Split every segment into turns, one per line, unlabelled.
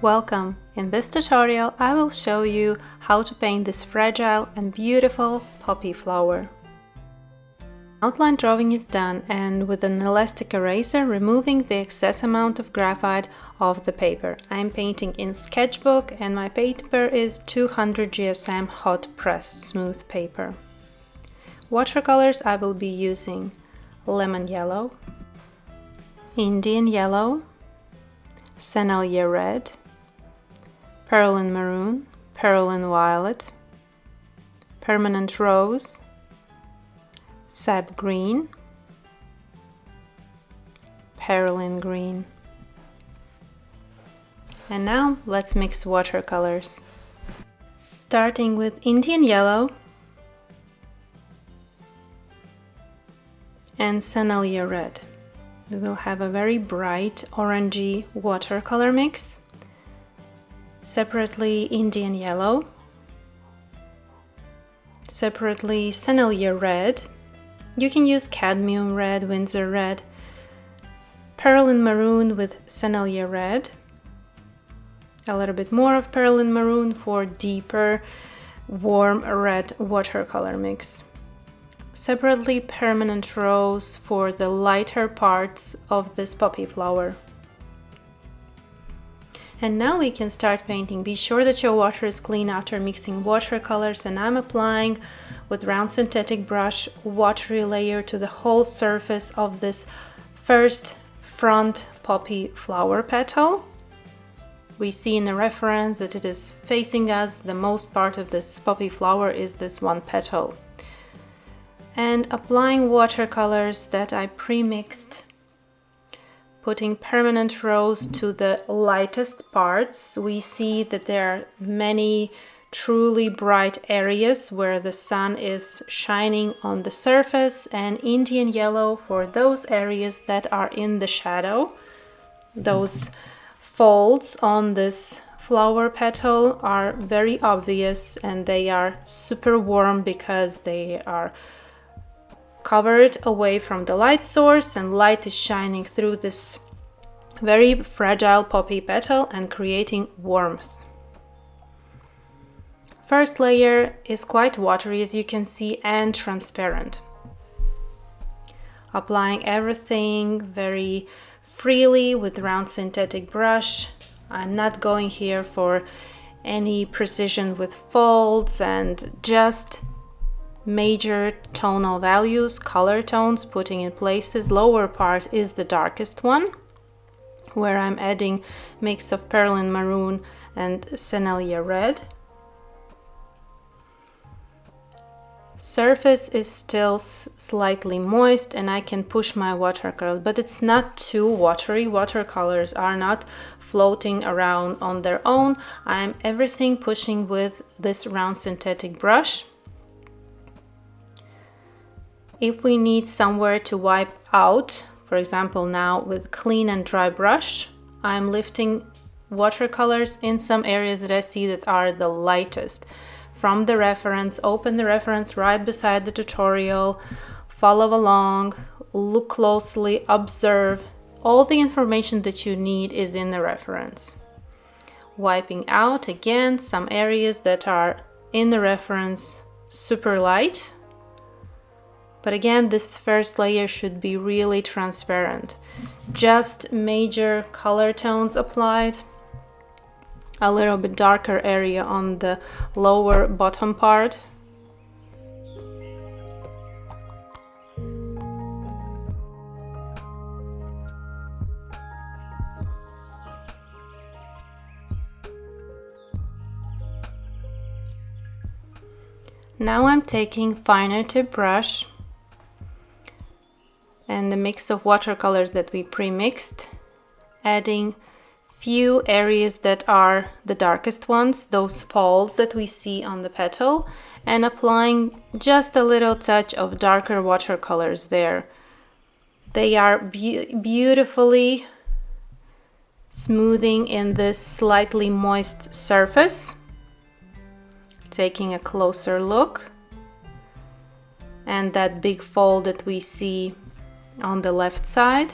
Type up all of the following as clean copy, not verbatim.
Welcome! In this tutorial I will show you how to paint this fragile and beautiful poppy flower. Outline drawing is done, and with an elastic eraser removing the excess amount of graphite off the paper. I am painting in sketchbook and my paper is 200 GSM hot pressed smooth paper. Watercolors I will be using lemon yellow, Indian yellow, Sennelier red, Perlin maroon, Perlin violet, permanent rose, sap green, Perlin green. And now let's mix watercolors. Starting with Indian yellow and Sennelier red. We will have a very bright orangey watercolor mix. Separately Indian yellow, separately Sennelier red. You can use cadmium red, Windsor red, Perlin maroon with Sennelier red, a little bit more of Perlin maroon for deeper warm red watercolor mix. Separately permanent rose for the lighter parts of this poppy flower. And now we can start painting. Be sure that your water is clean after mixing watercolors, and I'm applying with round synthetic brush watery layer to the whole surface of this first front poppy flower petal. We see in the reference that it is facing us. The most part of this poppy flower is this one petal. And applying watercolors that I pre-mixed, putting permanent rose to the lightest parts. We see that there are many truly bright areas where the sun is shining on the surface, and Indian yellow for those areas that are in the shadow. Those folds on this flower petal are very obvious, and they are super warm because they are covered away from the light source, and light is shining through this very fragile poppy petal and creating warmth. First layer is quite watery, as you can see, and transparent. Applying everything very freely with round synthetic brush. I'm not going here for any precision with folds, and just major tonal values, color tones, putting in places. Lower part is the darkest one, where I'm adding mix of Perlin maroon and Sennelier red. Surface is still slightly moist, and I can push my watercolor, but it's not too watery. Watercolors are not floating around on their own. I'm everything pushing with this round synthetic brush. If we need somewhere to wipe out, for example now with clean and dry brush, I'm lifting watercolors in some areas that I see that are the lightest. From the reference, open the reference right beside the tutorial, follow along, look closely, observe. All the information that you need is in the reference. Wiping out again some areas that are in the reference super light. But again, this first layer should be really transparent. Just major color tones applied. A little bit darker area on the lower bottom part. Now I'm taking finer tip brush and the mix of watercolors that we pre-mixed, adding few areas that are the darkest ones, those folds that we see on the petal, and applying just a little touch of darker watercolors there. They are beautifully smoothing in this slightly moist surface. Taking a closer look, and that big fold that we see on the left side.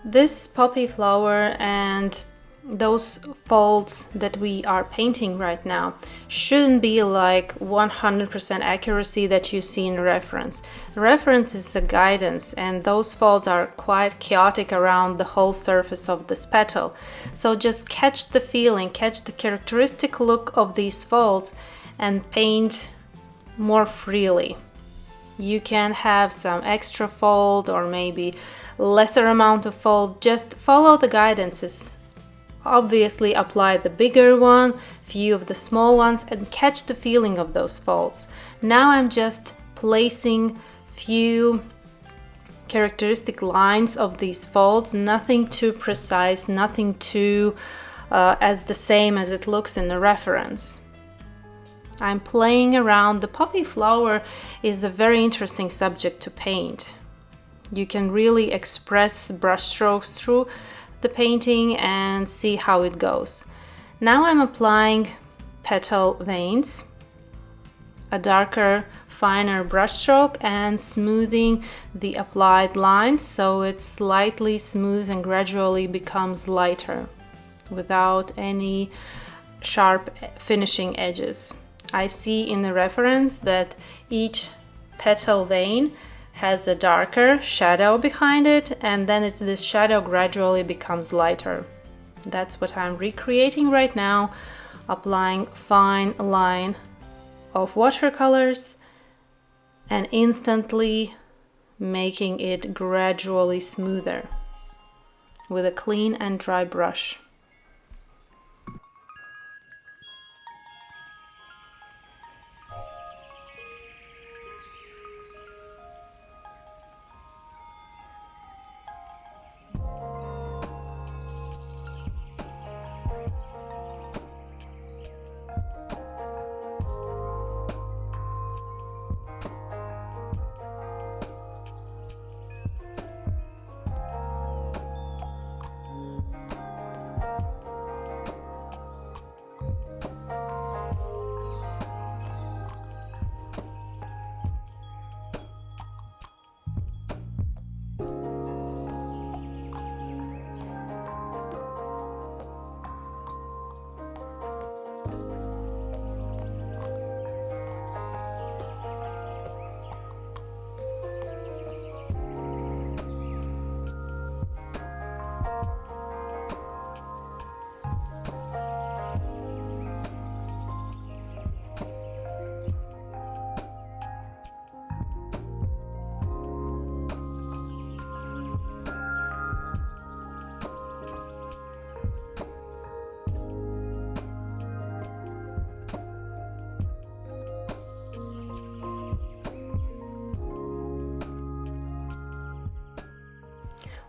This poppy flower and those folds that we are painting right now shouldn't be like 100% accuracy that you see in reference. Reference is the guidance, and those folds are quite chaotic around the whole surface of this petal. So just catch the feeling, catch the characteristic look of these folds and paint more freely. You can have some extra fold or maybe lesser amount of fold. Just follow the guidances. Obviously apply the bigger one, few of the small ones, and catch the feeling of those folds. Now I'm just placing few characteristic lines of these folds, nothing too precise, nothing too as the same as it looks in the reference. I'm playing around. The poppy flower is a very interesting subject to paint. You can really express brushstrokes through the painting and see how it goes. Now I'm applying petal veins, a darker, finer brushstroke, and smoothing the applied lines so it slightly smooths and gradually becomes lighter without any sharp finishing edges. I see in the reference that each petal vein has a darker shadow behind it, and then this shadow gradually becomes lighter. That's what I'm recreating right now, applying fine line of watercolors and instantly making it gradually smoother with a clean and dry brush.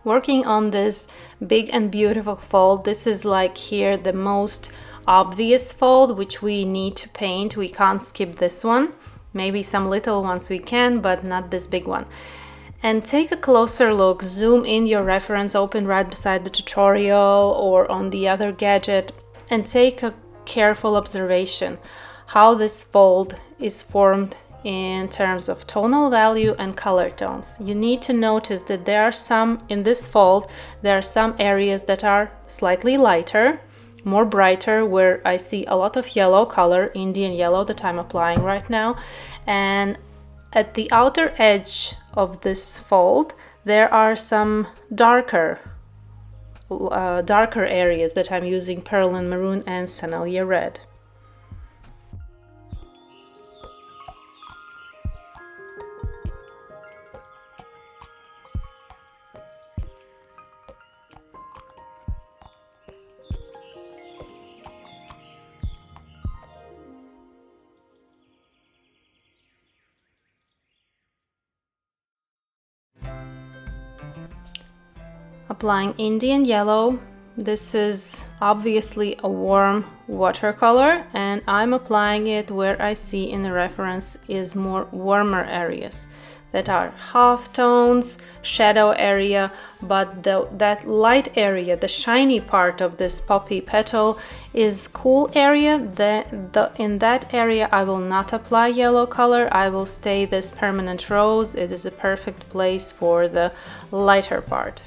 Working on this big and beautiful fold, this is like here the most obvious fold which we need to paint. We can't skip this one. Maybe some little ones we can, but not this big one. And take a closer look, zoom in your reference, open right beside the tutorial or on the other gadget, and take a careful observation how this fold is formed in terms of tonal value and color tones. You need to notice that there are some, in this fold, there are some areas that are slightly lighter, more brighter, where I see a lot of yellow color, Indian yellow that I'm applying right now. And at the outer edge of this fold, there are some darker areas that I'm using Perlin Maroon and Sennelier Red. Applying Indian yellow. This is obviously a warm watercolor, and I'm applying it where I see in the reference is more warmer areas that are half tones, shadow area, but that light area, the shiny part of this poppy petal is cool area. In that area I will not apply yellow color. I will stay this permanent rose. It is a perfect place for the lighter part.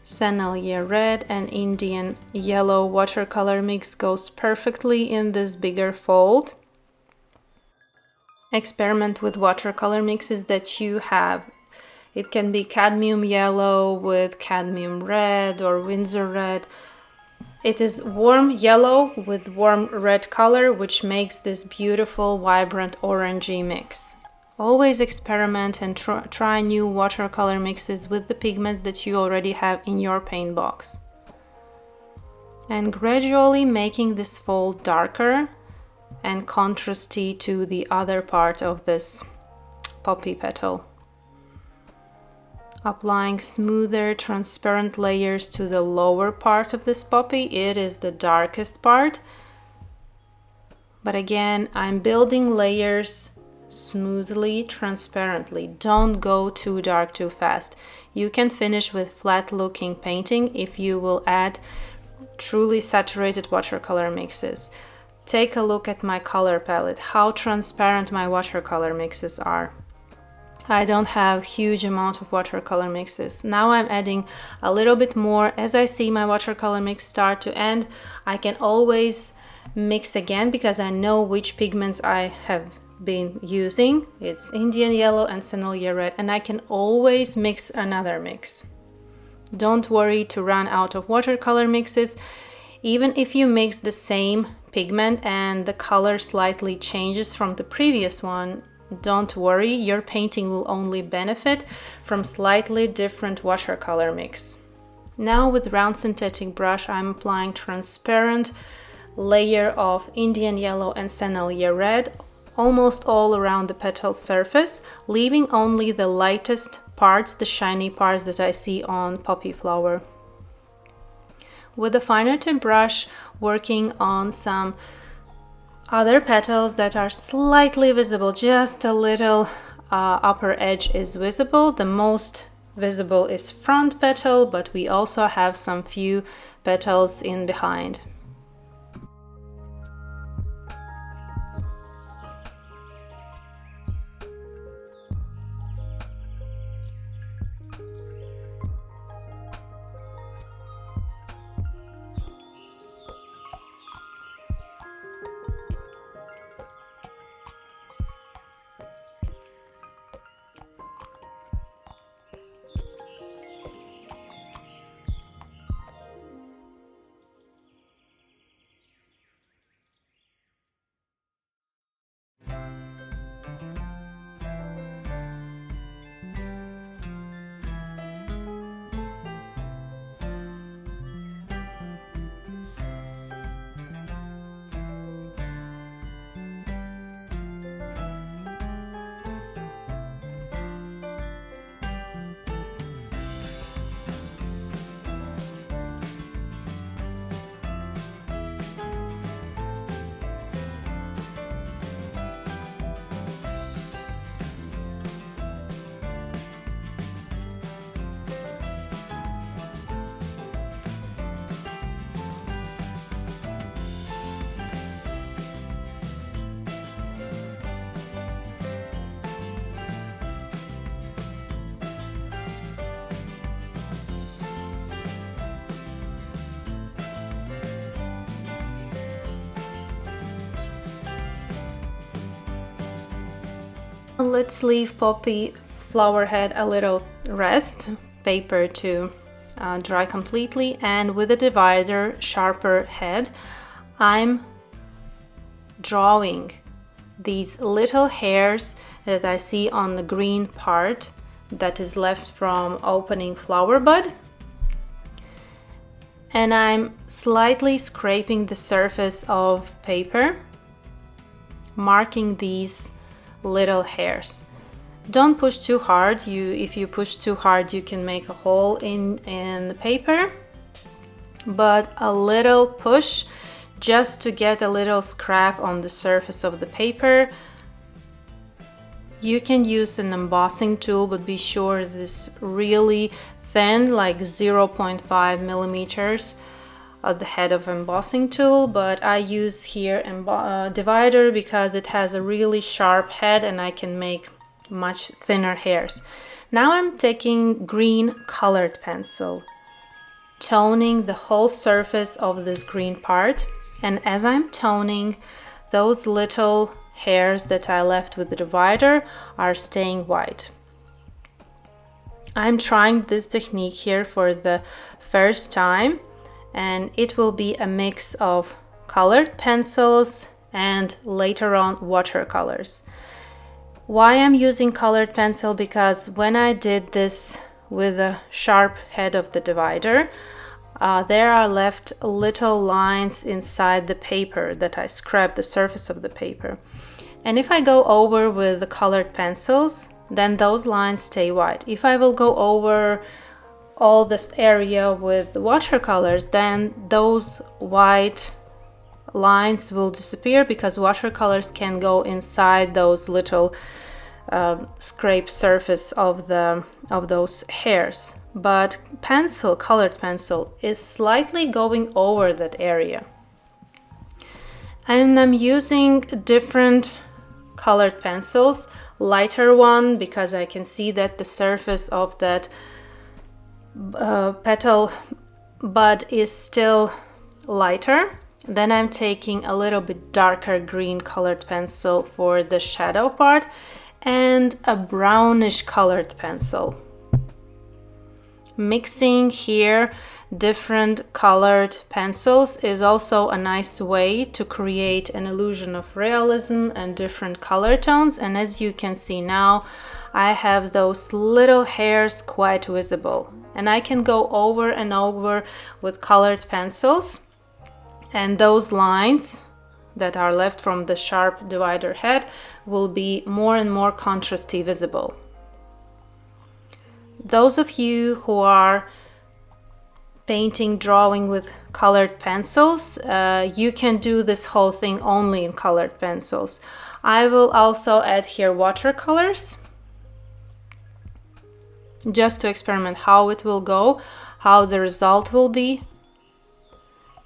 Sennelier red and Indian yellow watercolor mix goes perfectly in this bigger fold. Experiment with watercolor mixes that you have. It can be cadmium yellow with cadmium red or Winsor red. It is warm yellow with warm red color, which makes this beautiful, vibrant orangey mix. Always experiment and try new watercolor mixes with the pigments that you already have in your paint box. And gradually making this fold darker and contrasty to the other part of this poppy petal. Applying smoother, transparent layers to the lower part of this poppy. It is the darkest part. But again, I'm building layers smoothly, transparently. Don't go too dark too fast. You can finish with flat looking painting if you will add truly saturated watercolor mixes. Take a look at my color palette, how transparent my watercolor mixes are. I don't have huge amount of watercolor mixes. Now I'm adding a little bit more. As I see my watercolor mix start to end, I can always mix again because I know which pigments I have been using. It's Indian yellow and Sennelier red, and I can always mix another mix. Don't worry to run out of watercolor mixes. Even if you mix the same pigment and the color slightly changes from the previous one, don't worry, your painting will only benefit from slightly different watercolor mix. Now with round synthetic brush, I'm applying transparent layer of Indian yellow and Sennelier red almost all around the petal surface, leaving only the lightest parts, the shiny parts that I see on poppy flower. With a finer tip brush, working on some other petals that are slightly visible, just a little upper edge is visible. The most visible is front petal, but we also have some few petals in behind. Let's leave poppy flower head a little rest, paper to dry completely, and with a divider, sharper head, I'm drawing these little hairs that I see on the green part that is left from opening flower bud, and I'm slightly scraping the surface of paper, marking these little hairs. Don't push too hard. If you push too hard, you can make a hole in the paper, but a little push just to get a little scrap on the surface of the paper. You can use an embossing tool, but be sure this really thin, like 0.5 millimeters at the head of embossing tool, but I use here divider because it has a really sharp head and I can make much thinner hairs. Now I'm taking green colored pencil toning the whole surface of this green part. And as I'm toning, those little hairs that I left with the divider are staying white. I'm trying this technique here for the first time, and it will be a mix of colored pencils and later on watercolors. Why I'm using colored pencil? Because when I did this with a sharp head of the divider, there are left little lines inside the paper that I scraped the surface of the paper. And if I go over with the colored pencils, then those lines stay white. If I will go over all this area with the watercolors, then those white lines will disappear because watercolors can go inside those little scrape surface of those hairs. But pencil, colored pencil, is slightly going over that area. And I'm using different colored pencils. Lighter one because I can see that the surface of that petal bud is still lighter. Then I'm taking a little bit darker green colored pencil for the shadow part and a brownish colored pencil. Mixing here different colored pencils is also a nice way to create an illusion of realism and different color tones. And as you can see now, I have those little hairs quite visible, and I can go over and over with colored pencils, and those lines that are left from the sharp divider head will be more and more contrasty visible. Those of you who are painting, drawing with colored pencils, you can do this whole thing only in colored pencils. I will also add here watercolors just to experiment how it will go, how the result will be.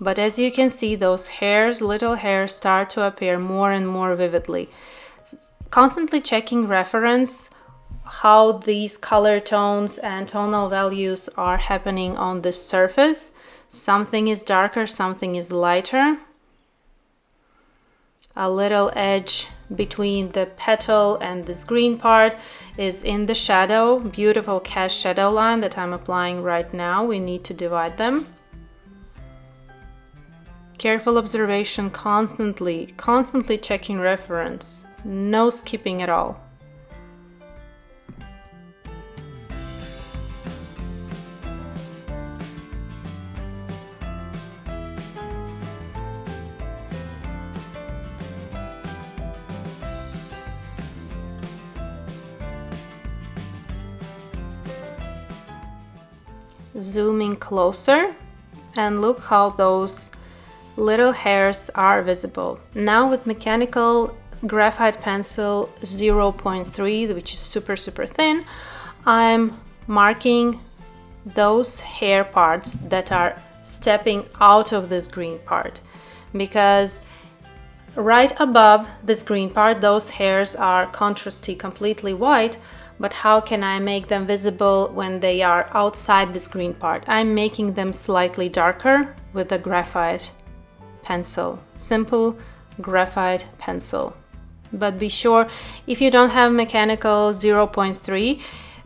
But as you can see, those hairs, little hairs, start to appear more and more vividly. Constantly checking reference, how these color tones and tonal values are happening on this surface. Something is darker, something is lighter. A little edge between the petal and this green part is in the shadow, beautiful cast shadow line that I'm applying right now. We need to divide them. Careful observation, constantly checking reference, no skipping at all. Zooming closer, and look how those little hairs are visible. Now with mechanical graphite pencil 0.3, which is super thin, I'm marking those hair parts that are stepping out of this green part, because right above this green part those hairs are contrasty, completely white. But how can I make them visible when they are outside this green part? I'm making them slightly darker with a graphite pencil, simple graphite pencil. But be sure, if you don't have mechanical 0.3,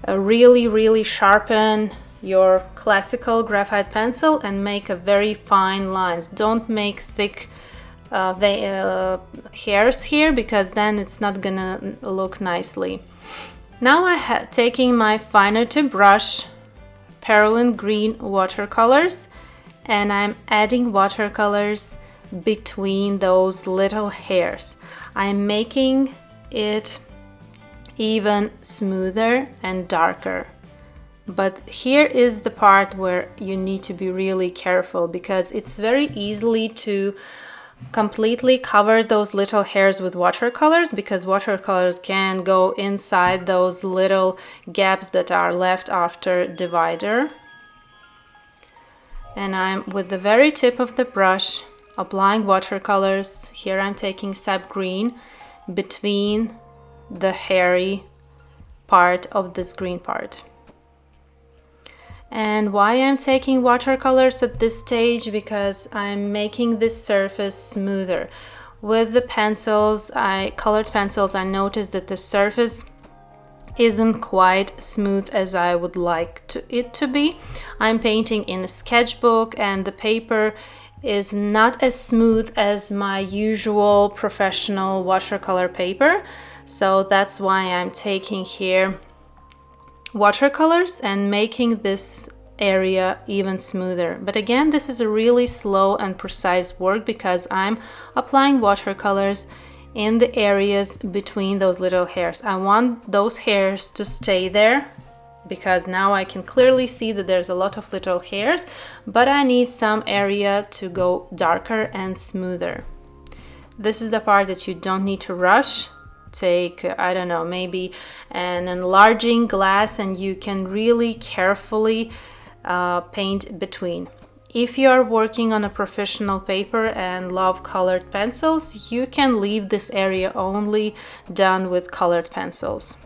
really sharpen your classical graphite pencil and make a very fine lines. Don't make thick hairs here, because then it's not gonna look nicely. Now taking my finer tip brush, Perylene Green watercolors, and I'm adding watercolors between those little hairs. I'm making it even smoother and darker. But here is the part where you need to be really careful, because it's very easily to completely cover those little hairs with watercolors, because watercolors can go inside those little gaps that are left after divider. And I'm with the very tip of the brush applying watercolors. Here I'm taking sap green between the hairy part of this green part. And why I'm taking watercolors at this stage? Because I'm making this surface smoother. With the pencils, colored pencils, I noticed that the surface isn't quite smooth as I would like it to be. I'm painting in a sketchbook and the paper is not as smooth as my usual professional watercolor paper. So that's why I'm taking here watercolors and making this area even smoother. But again, this is a really slow and precise work because I'm applying watercolors in the areas between those little hairs. I want those hairs to stay there because now I can clearly see that there's a lot of little hairs, but I need some area to go darker and smoother. This is the part that you don't need to rush. Take, I don't know, maybe an enlarging glass and you can really carefully paint between. If you are working on a professional paper and love colored pencils, you can leave this area only done with colored pencils.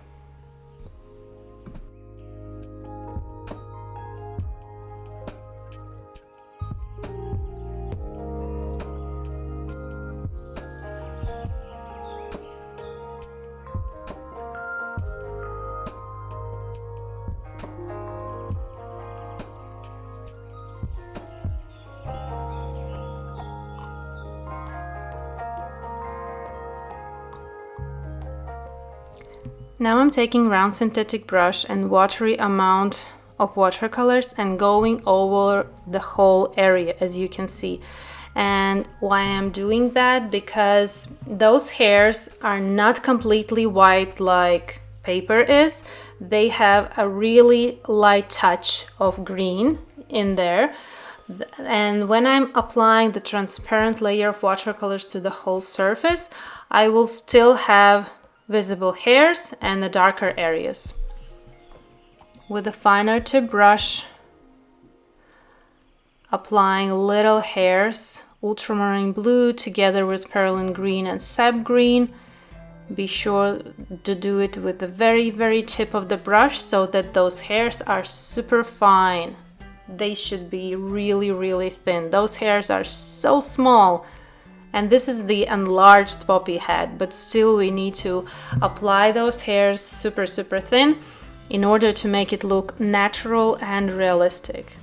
Now I'm taking round synthetic brush and watery amount of watercolors and going over the whole area, as you can see. And why I'm doing that? Because those hairs are not completely white like paper is. They have a really light touch of green in there. And when I'm applying the transparent layer of watercolors to the whole surface, I will still have visible hairs and the darker areas. With a finer tip brush, applying little hairs, ultramarine blue together with perlin green and sap green. Be sure to do it with the very, very tip of the brush so that those hairs are super fine. They should be really, really thin. Those hairs are so small. And this is the enlarged poppy head, but still we need to apply those hairs super, super thin in order to make it look natural and realistic.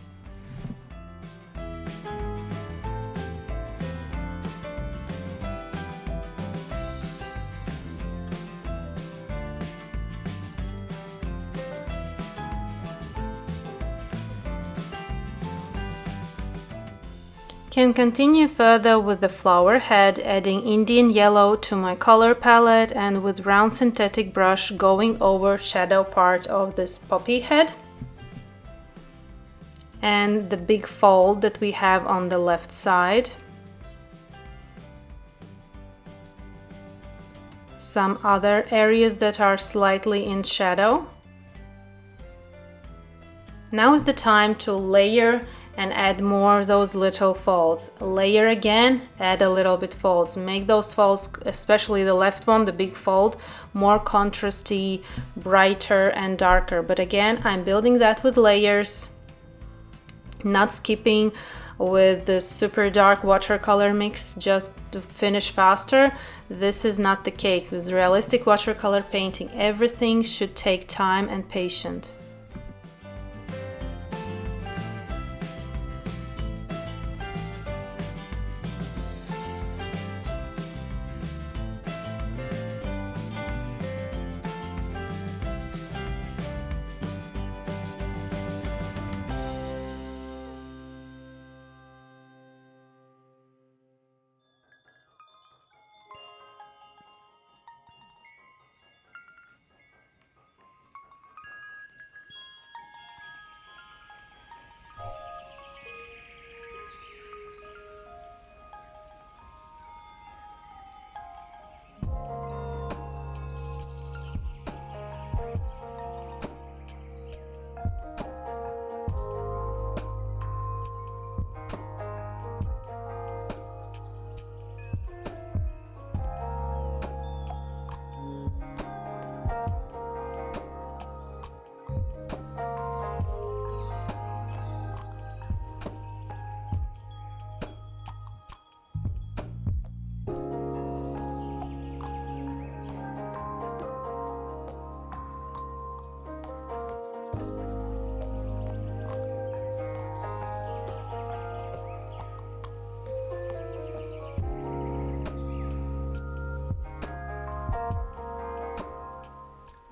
Can continue further with the flower head, adding Indian yellow to my color palette and with round synthetic brush going over shadow part of this poppy head and the big fold that we have on the left side. Some other areas that are slightly in shadow. Now is the time to layer and add more of those little folds. Layer again, add a little bit folds. Make those folds, especially the left one, the big fold, more contrasty, brighter and darker. But again, I'm building that with layers, not skipping with the super dark watercolor mix just to finish faster. This is not the case. With realistic watercolor painting, everything should take time and patience.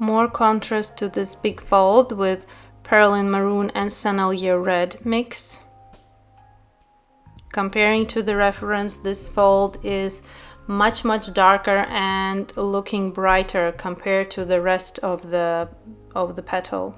more contrast to this big fold with Perlin Maroon and Sennelier Red mix. Comparing to the reference, this fold is much darker and looking brighter compared to the rest of the petal.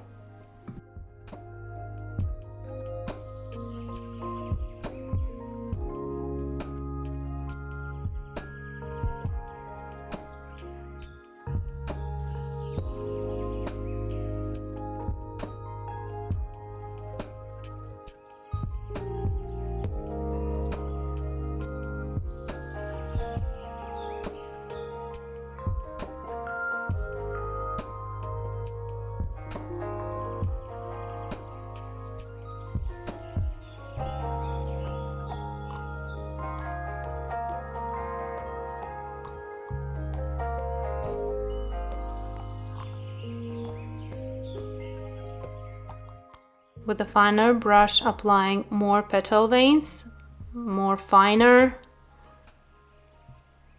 With a finer brush, applying more petal veins, more finer,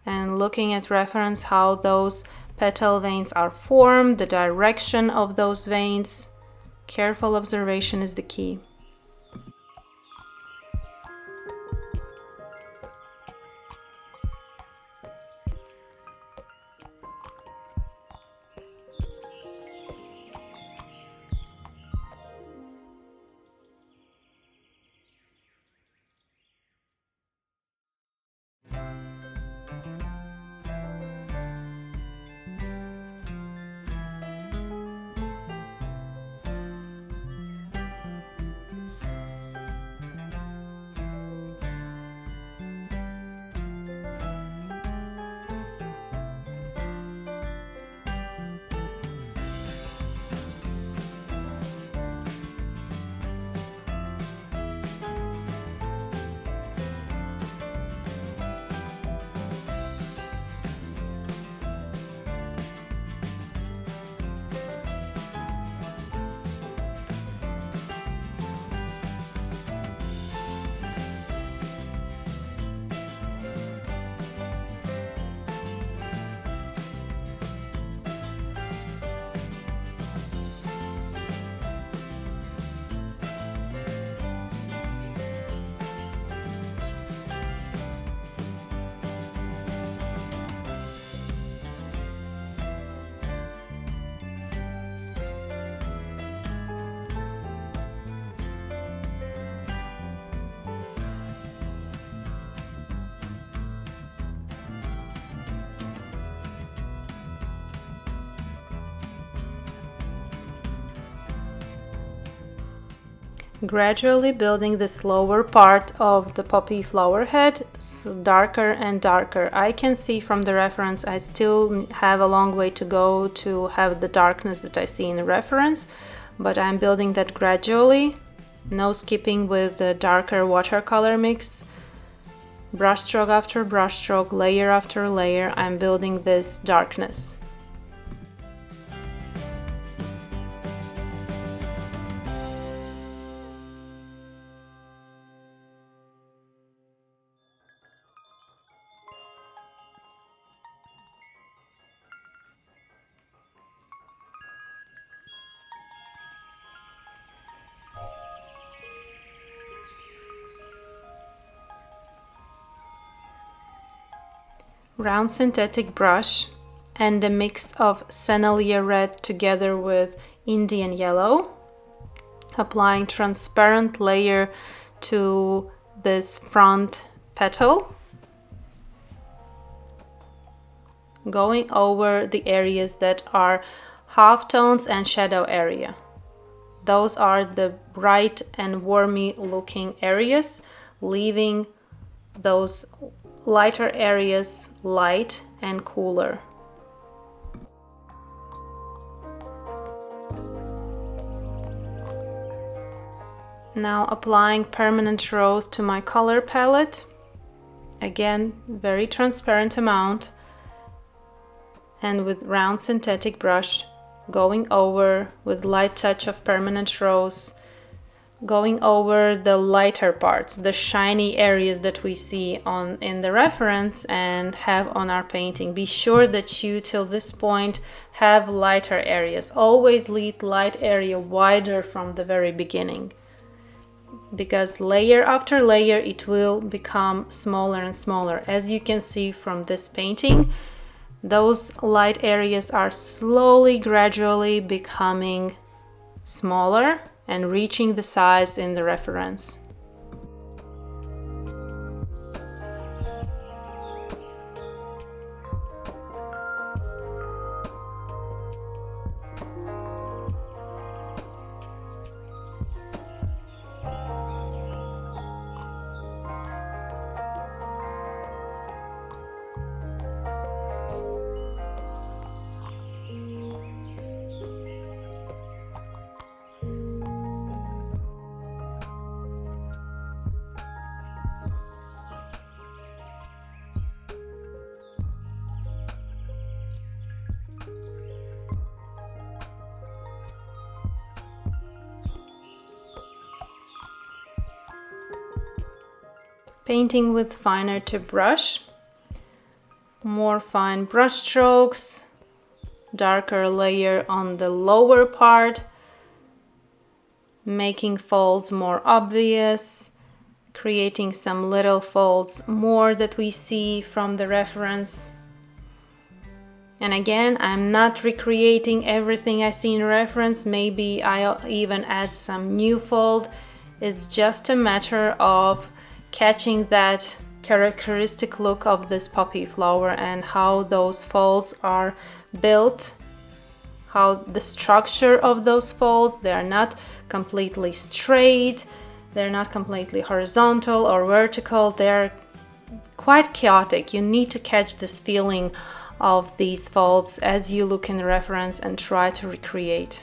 and looking at reference how those petal veins are formed, the direction of those veins. Careful observation is the key. Gradually building this lower part of the poppy flower head, so darker and darker. I can see from the reference I still have a long way to go to have the darkness that I see in the reference, but I'm building that gradually, no skipping with the darker watercolor mix. Brush stroke after brush stroke, layer after layer, I'm building this darkness. Round synthetic brush and a mix of Sennelier Red together with Indian Yellow. Applying transparent layer to this front petal. Going over the areas that are halftones and shadow area. Those are the bright and warmy looking areas, leaving those lighter areas light and cooler. Now applying permanent rose to my color palette. Again, very transparent amount, and with round synthetic brush going over with light touch of permanent rose, going over the lighter parts, the shiny areas that we see in the reference and have on our painting. Be sure that you, till this point, have lighter areas. Always leave light area wider from the very beginning, because layer after layer it will become smaller and smaller. As you can see from this painting, those light areas are slowly, gradually becoming smaller and reaching the size in the reference. Painting with finer tip brush, more fine brush strokes, darker layer on the lower part, making folds more obvious, creating some little folds more that we see from the reference. And again, I'm not recreating everything I see in reference. Maybe I'll even add some new fold. It's just a matter of catching that characteristic look of this poppy flower and how those folds are built, how the structure of those folds, they are not completely straight, they're not completely horizontal or vertical, they're quite chaotic. You need to catch this feeling of these folds as you look in the reference and try to recreate.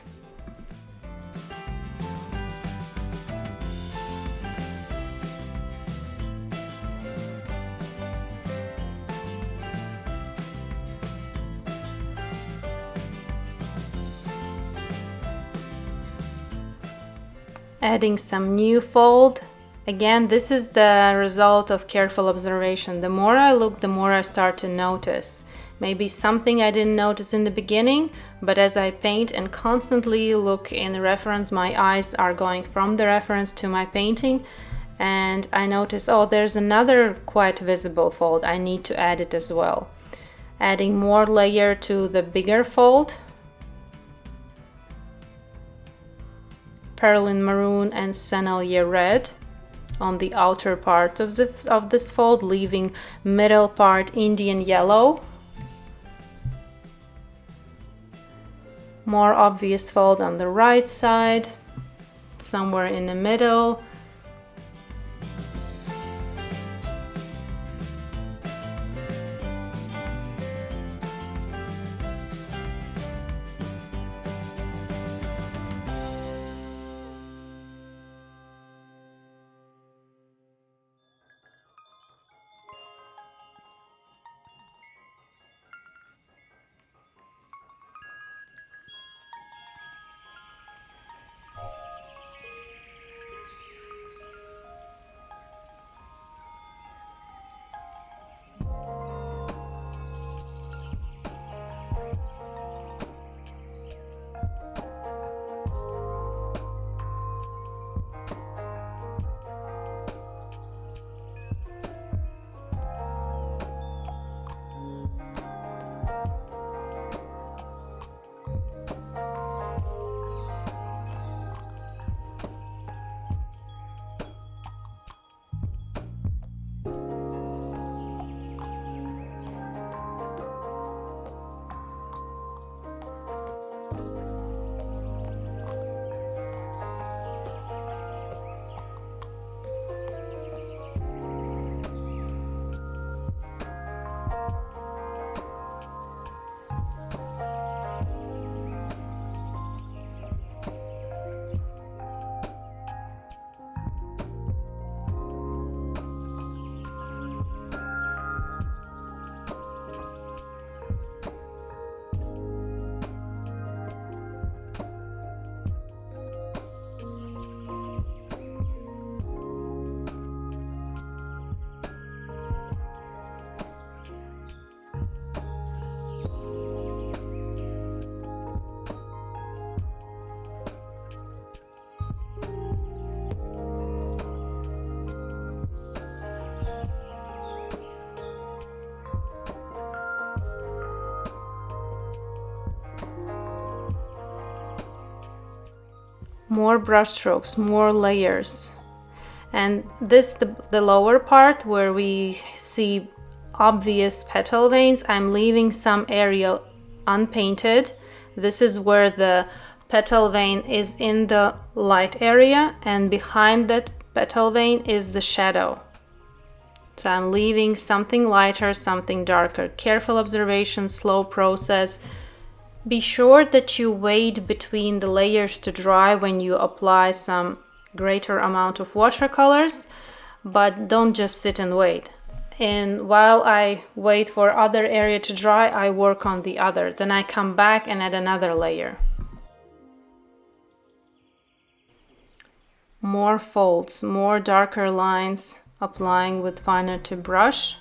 Adding some new fold. Again, this is the result of careful observation. The more I look, the more I start to notice. Maybe something I didn't notice in the beginning, but as I paint and constantly look in the reference, my eyes are going from the reference to my painting, and I notice, oh, there's another quite visible fold. I need to add it as well. Adding more layer to the bigger fold. Perlin maroon and Sennelier red on the outer part of this fold, leaving middle part Indian yellow. More obvious fold on the right side, somewhere in the middle. more brush strokes, more layers. And this, the lower part where we see obvious petal veins, I'm leaving some area unpainted. This is where the petal vein is in the light area, and behind that petal vein is the shadow. So I'm leaving something lighter, something darker. Careful observation, slow process. Be sure that you wait between the layers to dry when you apply some greater amount of watercolors, but don't just sit and wait. And while I wait for other area to dry, I work on the other. Then I come back and add another layer. More folds, more darker lines, applying with finer tip brush.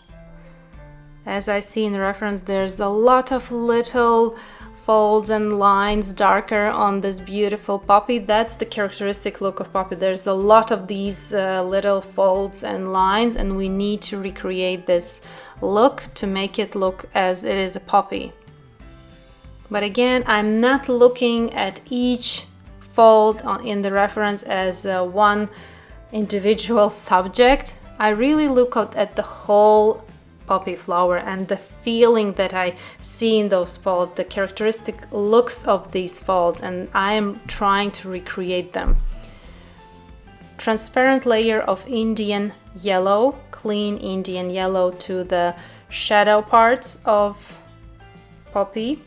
As I see in the reference, there's a lot of little folds and lines darker on this beautiful poppy. That's the characteristic look of poppy. There's a lot of these little folds and lines, and we need to recreate this look to make it look as it is a poppy. But again, I'm not looking at each fold in the reference as one individual subject. I really look at the whole poppy flower and the feeling that I see in those folds, the characteristic looks of these folds, and I am trying to recreate them. Transparent layer of Indian yellow, clean Indian yellow to the shadow parts of poppy.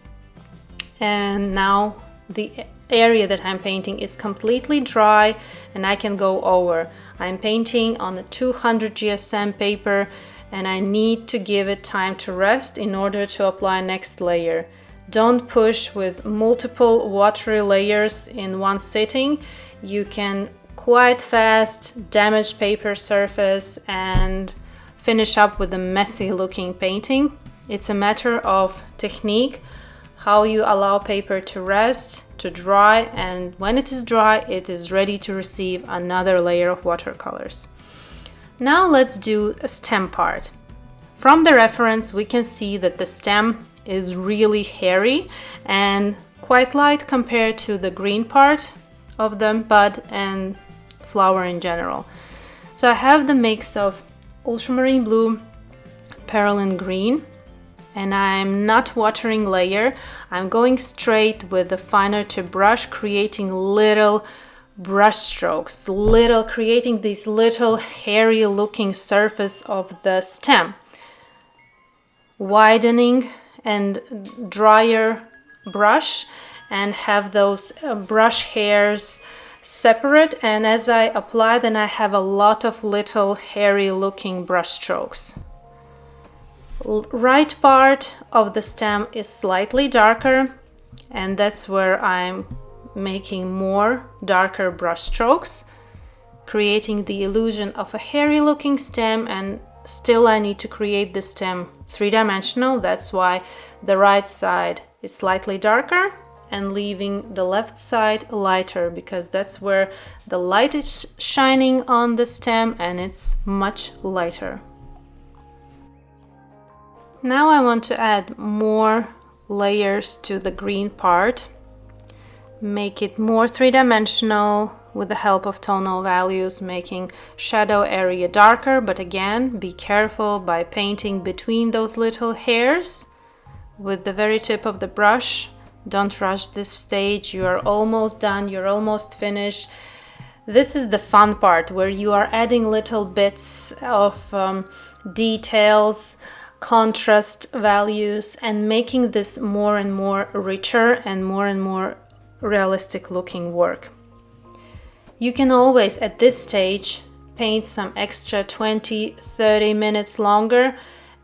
And now the area that I'm painting is completely dry and I can go over. I'm painting on a 200 GSM paper, and I need to give it time to rest in order to apply next layer. Don't push with multiple watery layers in one sitting. You can quite fast damage paper surface and finish up with a messy looking painting. It's a matter of technique, how you allow paper to rest, to dry, and when it is dry, it is ready to receive another layer of watercolors. Now let's do a stem part. From the reference, we can see that the stem is really hairy and quite light compared to the green part of the bud and flower in general. So I have the mix of ultramarine blue, perylene green, and I'm not watering layer. I'm going straight with the finer tip brush, creating little brush strokes, creating this little hairy looking surface of the stem, widening and drier brush, and have those brush hairs separate, and as I apply, then I have a lot of little hairy looking brush strokes. Right part of the stem is slightly darker, and that's where I'm making more darker brush strokes, creating the illusion of a hairy looking stem, and still I need to create the stem three-dimensional. That's why the right side is slightly darker and leaving the left side lighter, because that's where the light is shining on the stem and it's much lighter. Now I want to add more layers to the green part, make it more three-dimensional with the help of tonal values, making shadow area darker, but again, be careful by painting between those little hairs with the very tip of the brush. Don't rush this stage. You are almost done, you're almost finished. This is the fun part where you are adding little bits of details, contrast values, and making this more and more richer and more realistic looking work. You can always at this stage paint some extra 20-30 minutes longer,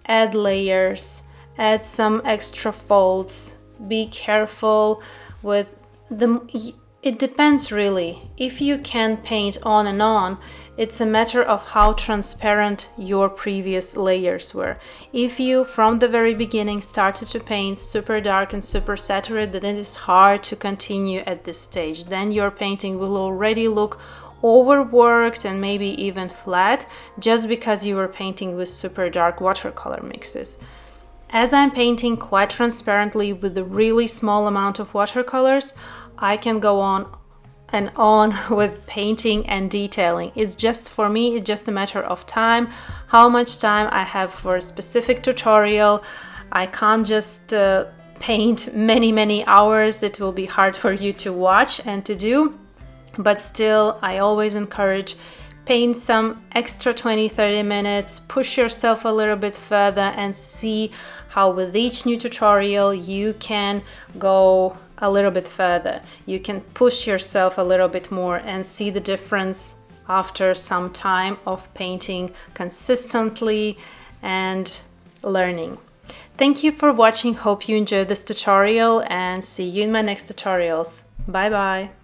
add layers, add some extra folds. Be careful with the, it depends really. If you can paint on and on, it's a matter of how transparent your previous layers were. If you from the very beginning started to paint super dark and super saturated, then it is hard to continue at this stage. Then your painting will already look overworked and maybe even flat, just because you were painting with super dark watercolor mixes. As I'm painting quite transparently with a really small amount of watercolors, I can go on and on with painting and detailing. It's just, for me, it's just a matter of time, how much time I have for a specific tutorial. I can't just paint many hours. It will be hard for you to watch and to do, but still I always encourage paint some extra 20-30 minutes, push yourself a little bit further and see how with each new tutorial you can go a little bit further. You can push yourself a little bit more and see the difference after some time of painting consistently and learning. Thank you for watching. Hope you enjoyed this tutorial and see you in my next tutorials. Bye bye.